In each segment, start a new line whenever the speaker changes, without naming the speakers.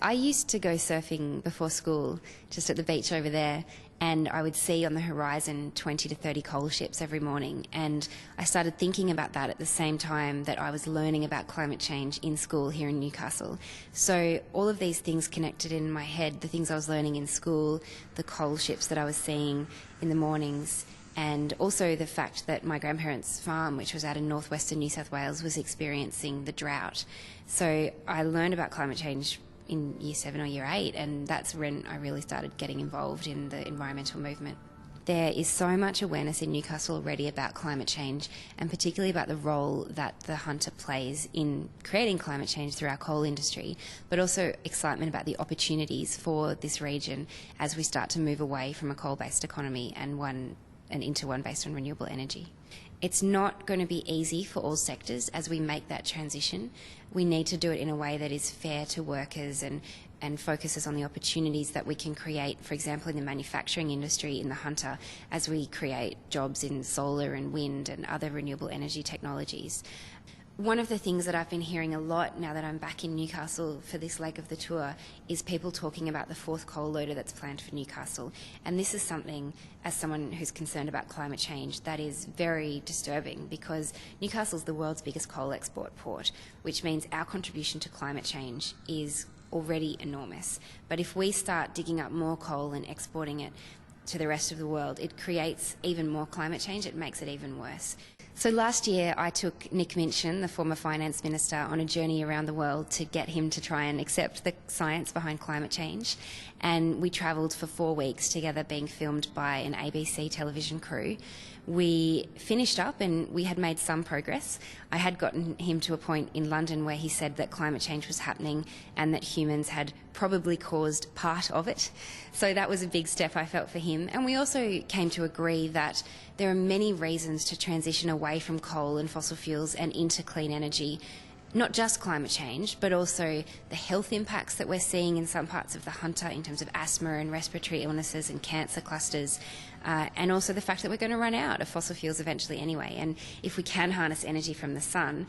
I used to go surfing before school, just at the beach over there, and I would see on the horizon 20 to 30 coal ships every morning. And I started thinking about that at the same time that I was learning about climate change in school here in Newcastle. So all of these things connected in my head, the things I was learning in school, the coal ships that I was seeing in the mornings, and also the fact that my grandparents' farm, which was out in northwestern New South Wales, was experiencing the drought. So I learned about climate change in Year 7 or Year 8, and that's when I really started getting involved in the environmental movement. There is so much awareness in Newcastle already about climate change, and particularly about the role that the hunter plays in creating climate change through our coal industry, but also excitement about the opportunities for this region as we start to move away from a coal-based economy and into one based on renewable energy. It's not going to be easy for all sectors as we make that transition. We need to do it in a way that is fair to workers and focuses on the opportunities that we can create, for example, in the manufacturing industry, in the hunter, as we create jobs in solar and wind and other renewable energy technologies. One of the things that I've been hearing a lot now that I'm back in Newcastle for this leg of the tour is people talking about the fourth coal loader that's planned for Newcastle. And this is something, as someone who's concerned about climate change, that is very disturbing, because Newcastle's the world's biggest coal export port, which means our contribution to climate change is already enormous. But if we start digging up more coal and exporting it to the rest of the world, it creates even more climate change. It makes it even worse. So last year I took Nick Minchin, the former finance minister, on a journey around the world to get him to try and accept the science behind climate change. And we travelled for 4 weeks together, being filmed by an ABC television crew. We finished up and we had made some progress. I had gotten him to a point in London where he said that climate change was happening and that humans had probably caused part of it. So that was a big step, I felt, for him. And we also came to agree that there are many reasons to transition away from coal and fossil fuels and into clean energy. Not just climate change, but also the health impacts that we're seeing in some parts of the hunter in terms of asthma and respiratory illnesses and cancer clusters, and also the fact that we're going to run out of fossil fuels eventually anyway. And if we can harness energy from the sun,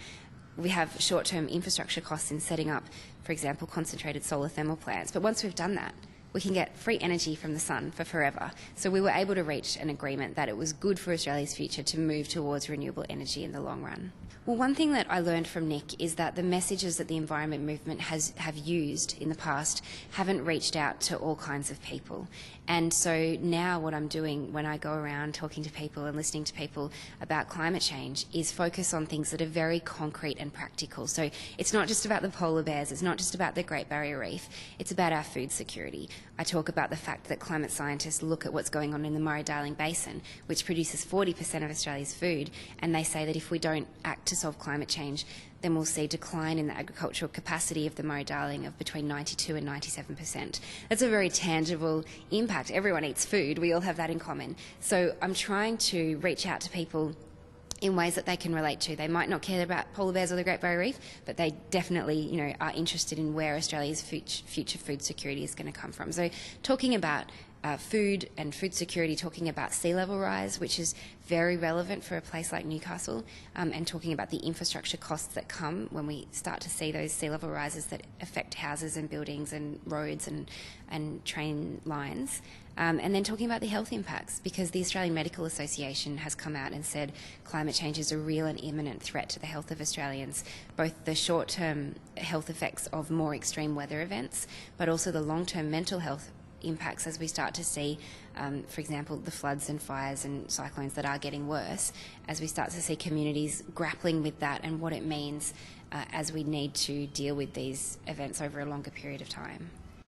we have short-term infrastructure costs in setting up, for example, concentrated solar thermal plants. But once we've done that, we can get free energy from the sun for forever. So we were able to reach an agreement that it was good for Australia's future to move towards renewable energy in the long run. Well, one thing that I learned from Nick is that the messages that the environment movement have used in the past haven't reached out to all kinds of people. And so now what I'm doing when I go around talking to people and listening to people about climate change is focus on things that are very concrete and practical. So it's not just about the polar bears, it's not just about the Great Barrier Reef, it's about our food security. I talk about the fact that climate scientists look at what's going on in the Murray-Darling Basin, which produces 40% of Australia's food, and they say that if we don't act to solve climate change, then we'll see decline in the agricultural capacity of the Murray-Darling of between 92 and 97%. That's a very tangible impact. Everyone eats food. We all have that in common. So I'm trying to reach out to people in ways that they can relate to. They might not care about polar bears or the Great Barrier Reef, but they definitely, are interested in where Australia's future food security is going to come from. So talking about food and food security, talking about sea level rise, which is very relevant for a place like Newcastle, and talking about the infrastructure costs that come when we start to see those sea level rises that affect houses and buildings and roads and train lines. And then talking about the health impacts, because the Australian Medical Association has come out and said climate change is a real and imminent threat to the health of Australians, both the short-term health effects of more extreme weather events, but also the long-term mental health impacts as we start to see, for example, the floods and fires and cyclones that are getting worse, as we start to see communities grappling with that and what it means as we need to deal with these events over a longer period of time.